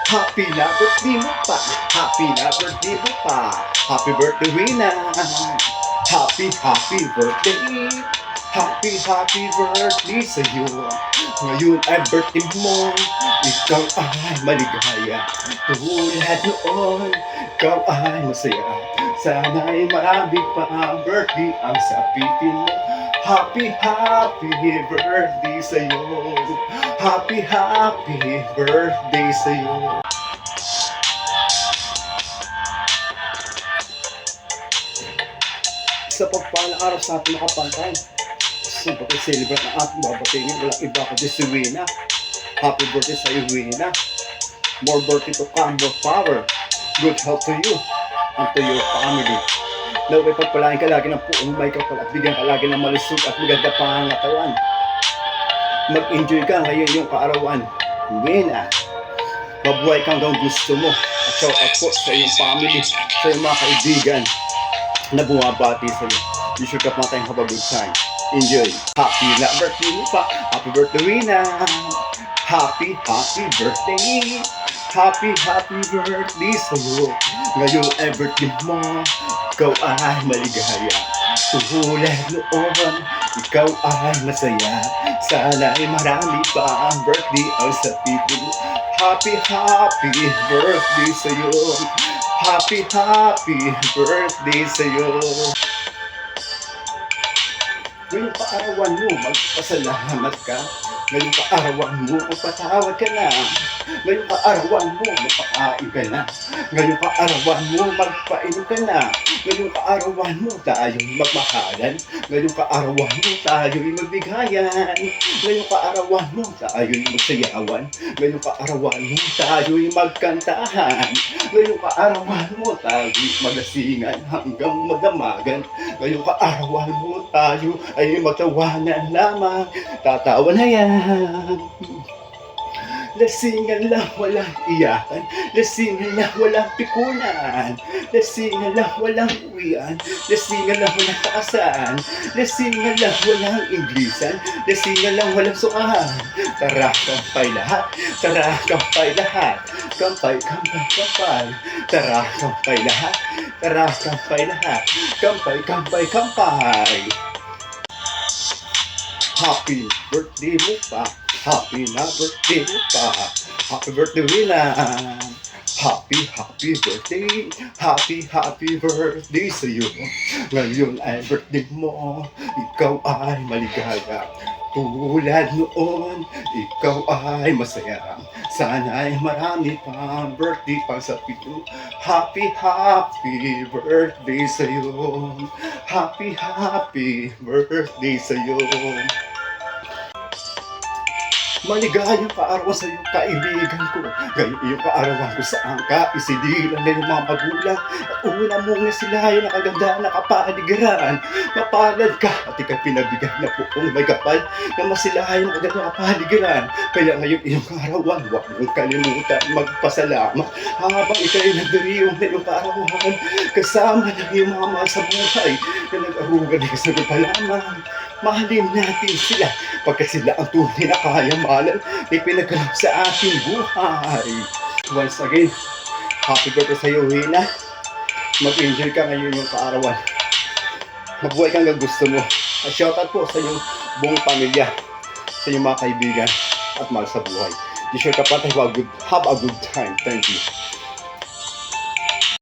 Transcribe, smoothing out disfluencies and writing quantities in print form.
Happy na birthday mo pa. Happy na birthday mo pa. Happy birthday, Rina. Happy birthday. Happy birthday sa'yo. Ngayon ay birthday mo. Ikaw ay maligaya. Tulad noon, ikaw ay masaya. Sana'y marami pa ang birthday ang sapitin mo. Happy birthday sa'yo. Happy birthday sa'yo. Sa pagpalang araw sa ating makapantay, gusto ko celebrate ang ating babatingin. Walang iba kundi si Wina. Happy birthday sa iyo, Wina. More birthday to come, more power. Good health to you and to your family. Naway pagpalain ka lagi ng puong may kapal at bigyan ka lagi ng malusog at maganda pa ang katawan. Mag-enjoy ka ngayon yung kaarawan. Wina. Mabuhay ka hanggang gusto mo. At shout out po sa iyong family, sa iyong mga kaibigan na bumabati sa iyo. You should have tayong have a good time. Enjoy. Happy birthday mo pa. Happy birthday, Rina. Happy birthday. Happy birthday sa'yo. Ngayon ay birthday mo. Ikaw ay maligaya. Tulad noon, ikaw ay masaya. Sana'y marami pa ang birthday ang sapitin mo. Happy birthday sa'yo. Happy birthday sa'yo. Ngayong kaarawan mo, magpasalamat ka. Ngayong kaarawan mo, magpatawad ka na. Ngayong kaarawan mo, magpakain ka na. Ngayong kaarawan mo, magpainom ka na. Ngayong kaarawan mo, tayo'y magmakalan. Ngayong kaarawan mo, tayo'y magbigayan. Ngayong kaarawan mo, tayo'y magsayawan. Ngayong kaarawan mo, tayo'y magkantahan. Ngayong kaarawan mo, tayo'y magasingan hanggang magdamagan. Ngayong kaarawan mo, tayo ay magtawanan lamang. Tatawa na yan. Lasingan lang walang iyakan. Lasingan lang walang pikunan. Lasingan lang walang uwian. Lasingan lang walang taasan. Lasingan lang walang inglisan. Lasingan lang walang sukahan. Tara, kampay lahat. Tara, kampay lahat. Kampay. Tara, kampay lahat. Tara, kampay lahat. Kampay. Happy birthday mo pa. Happy na birthday mo pa. Happy birthday, Wina. Happy birthday. Happy birthday sa'yo. Ngayon ay birthday mo. Ikaw ay maligaya. Tulad noon, ikaw ay masaya. Sana'y marami pang birthday pang sa pito. Happy birthday sa'yo. Happy birthday sa'yo. Maligayang kaarawan sa iyong kaibigan ko. Ngayon iyong kaarawan ko saan ka isidilan na yung mga magulang. At una mo nga sila yung nakaganda na kapaligiran. Mapalad ka at ikay pinabigay na puong may kapal na masilahay ng agad na kapaligiran. Kaya ngayon iyong kaarawan, huwag mong kalimutan magpasalamat. Habang ikay nagdiriwang na iyong kaarawan, kasama ng iyong mga mahal sa buhay na nag-arugan na sa lamang. Mahalin natin sila pagkat sila ang tunay na kayamanan na ipinagkalap sa ating buhay. Once again, happy birthday sa iyo, Wina. Mag-enjoy ka ngayon yung kaarawan. Mabuhay kang gusto mo. At shoutout po sa inyong buong pamilya, sa inyong mga kaibigan at mahal sa buhay. Di sure ka pa tayo, have a good time. Thank you.